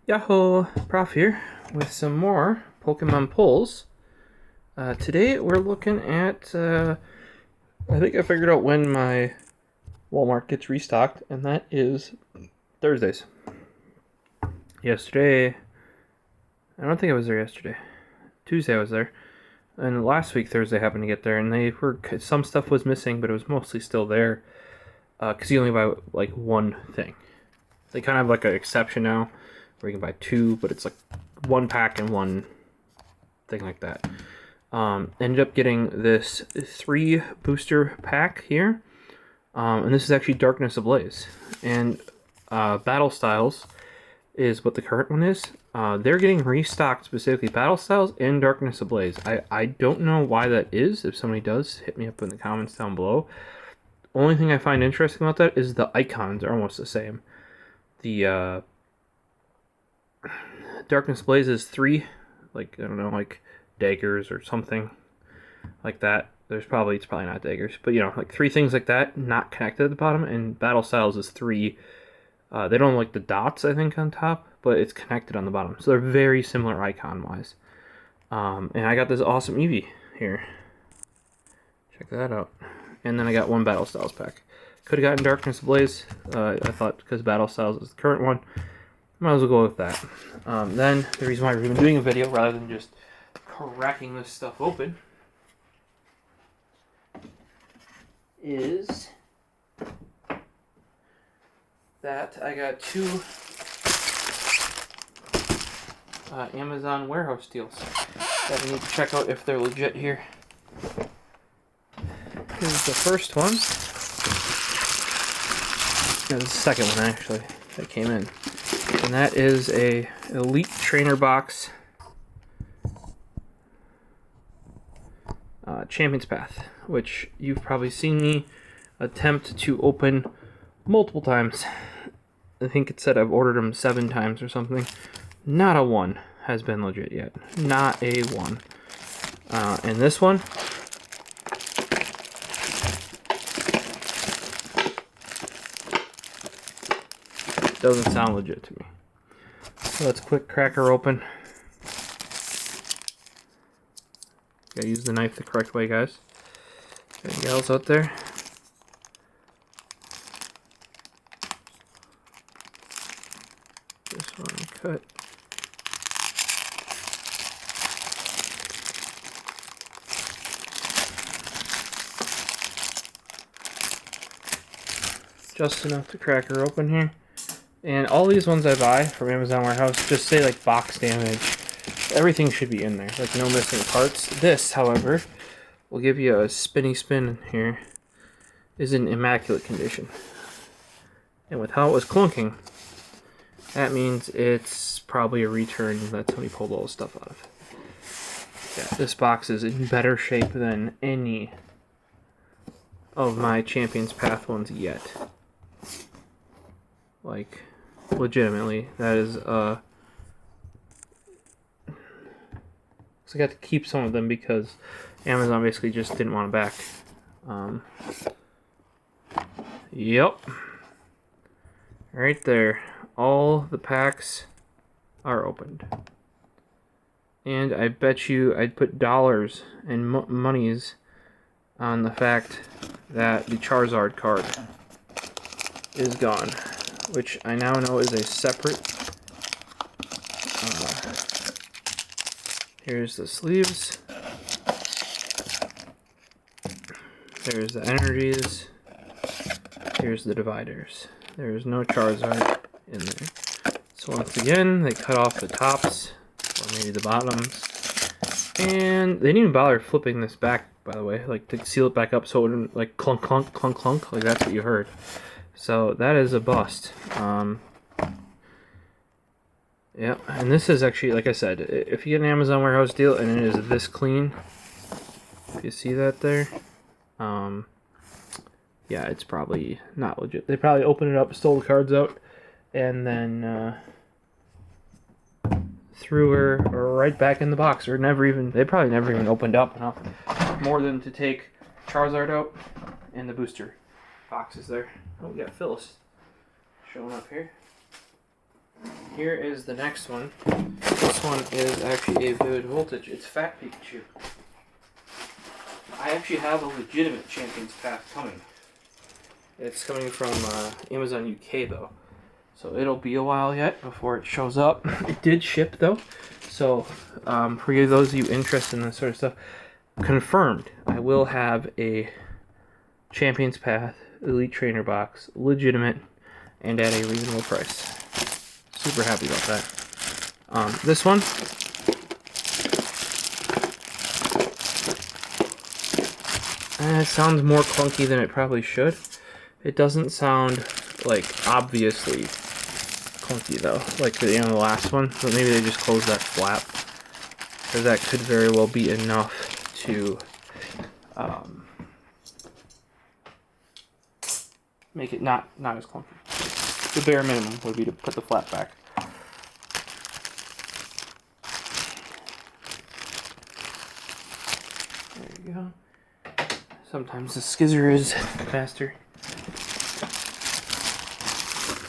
Yahoo! Prof here with some more Pokemon pulls. Today we're looking at, I think I figured out when my Walmart gets restocked, and that is Thursdays. Yesterday, I don't think I was there yesterday. Tuesday I was there. And last week Thursday happened to get there, and some stuff was missing, but it was mostly still there. Because you only buy like one thing. They kind of have like an exception now, where you can buy two, but it's like one pack and one thing like that. Ended up getting this 3 booster pack here, and this is actually Darkness Ablaze. And Battle Styles is what the current one is. They're getting restocked, specifically Battle Styles and Darkness Ablaze. I don't know why that is. If somebody does, hit me up in the comments down below. Only thing I find interesting about that is the icons are almost the same. The Darkness Blaze is 3, like, I don't know, like daggers or something like that. It's probably not daggers, but you know, like 3 things like that, not connected at the bottom. And Battle Styles is 3. They don't like the dots, I think, on top, but it's connected on the bottom. So they're very similar icon-wise. And I got this awesome Eevee here. Check that out. And then I got 1 Battle Styles pack. Could have gotten Darkness Ablaze. I thought because Battle Styles is the current one, might as well go with that. Then the reason why we're even doing a video rather than just cracking this stuff open is that I got 2 Amazon warehouse deals that I need to check out if they're legit here. Here's the first one. No, the second one actually that came in, and that is a Elite Trainer Box Champion's Path, which you've probably seen me attempt to open multiple times. I think it said I've ordered them 7 times or something. Not a one has been legit yet. Not a one. And this one, doesn't sound legit to me. So let's quick crack her open. Gotta use the knife the correct way, guys. Any gals out there? This one cut. Just enough to crack her open here. And all these ones I buy from Amazon Warehouse just say like box damage. Everything should be in there, like no missing parts. This, however, will give you a spinny spin here. Is in immaculate condition. And with how it was clunking, that means it's probably a return. That's how we pulled all the stuff out of. Yeah, this box is in better shape than any of my Champion's Path ones yet. Like, legitimately, that is, so I got to keep some of them because Amazon basically just didn't want them back. Yep. Right there. All the packs are opened. And I bet you I'd put dollars and monies on the fact that the Charizard card is gone, which I now know is a separate. Here's the sleeves. There's the energies. Here's the dividers. There's no Charizard in there. So once again, they cut off the tops, or maybe the bottoms. And they didn't even bother flipping this back, by the way, like to seal it back up so it wouldn't like clunk, clunk, clunk, clunk, like that's what you heard. So that is a bust. Yeah, and this is actually, like I said, if you get an Amazon Warehouse deal and it is this clean, if you see that there, yeah, it's probably not legit. They probably opened it up, stole the cards out, and then threw her right back in the box, or they probably never even opened up enough more than to take Charizard out and the booster boxes there. Oh, we got Phyllis showing up here. Here is the next one. This one is actually a Vivid Voltage. It's Fat Pikachu. I actually have a legitimate Champions Path coming. It's coming from Amazon UK though. So it'll be a while yet before it shows up. It did ship though. So for those of you interested in this sort of stuff, confirmed, I will have a Champions Path Elite Trainer box, legitimate, and at a reasonable price. Super happy about that. This one, it sounds more clunky than it probably should. It doesn't sound like obviously clunky though, like the last one. But maybe they just closed that flap, because that could very well be enough to make it not as clunky. The bare minimum would be to put the flap back. There you go. Sometimes the skizzer is faster.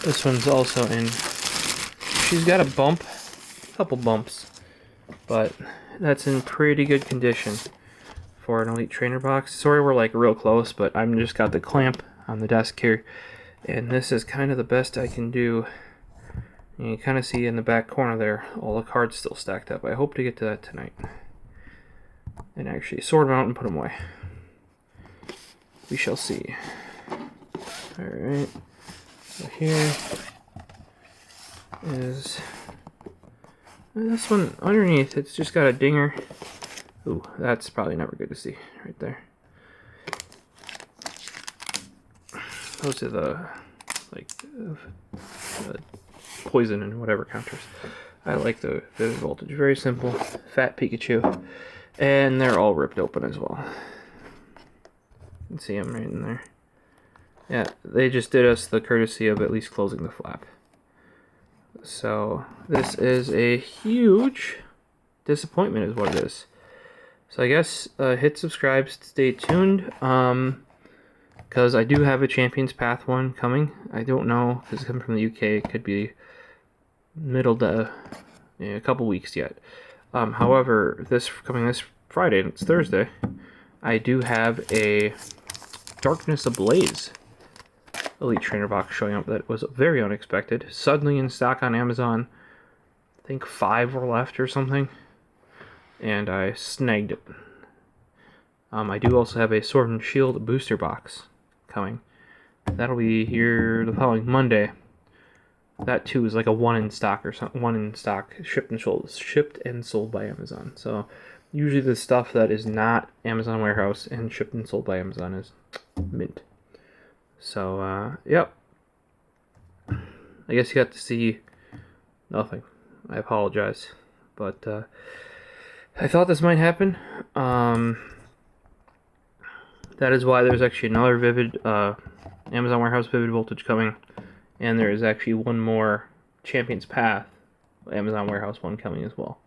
This one's also in. She's got a bump, a couple bumps, but that's in pretty good condition for an Elite Trainer box. Sorry we're like real close, but I'm just got the clamp on the desk here, and this is kind of the best I can do. And you kind of see in the back corner there, all the cards still stacked up. I hope to get to that tonight and actually sort them out and put them away. We shall see. Alright, so here is this one underneath. It's just got a dinger. Ooh, that's probably never good to see right there. Those are the poison and whatever counters. I like the Vivid Voltage. Very simple. Fat Pikachu. And they're all ripped open as well. You can see them right in there. Yeah, they just did us the courtesy of at least closing the flap. So this is a huge disappointment is what it is. So I guess hit subscribe, stay tuned. Because I do have a Champions Path one coming. I don't know, because it's coming from the UK. It could be middle to a couple weeks yet. However, this Friday, and it's Thursday, I do have a Darkness Ablaze Elite Trainer box showing up that was very unexpected. Suddenly in stock on Amazon. I think 5 were left or something. And I snagged it. I do also have a Sword and Shield booster box coming. That'll be here the following Monday. That too is like a 1 in stock or something. 1 in stock, shipped and sold by Amazon. So usually the stuff that is not Amazon warehouse and shipped and sold by Amazon is mint. So yep. I guess you got to see nothing. I apologize, but I thought this might happen. That is why there's actually another Vivid Amazon warehouse Vivid Voltage coming. And there is actually one more Champions Path Amazon warehouse one coming as well.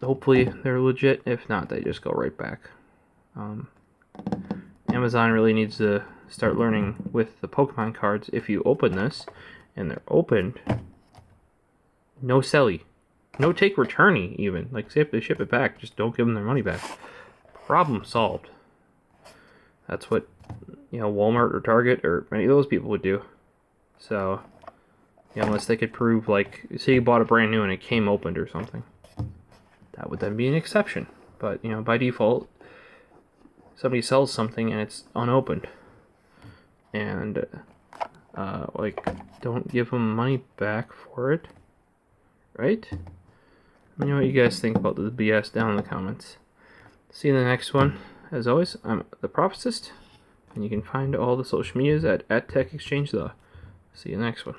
Hopefully they're legit. If not, they just go right back. Amazon really needs to start learning with the Pokemon cards. If you open this and they're opened, no selly, no take returny even. Like, say if they ship it back, just don't give them their money back. Problem solved. That's what Walmart or Target or any of those people would do. So unless they could prove, like, say you bought a brand new and it came opened or something, that would then be an exception. But by default, somebody sells something and it's unopened, and don't give them money back for it, right? Let me know what you guys think about the BS down in the comments. See you in the next one. As always, I'm the Prophecist, and you can find all the social medias at TechExchange. See you next one.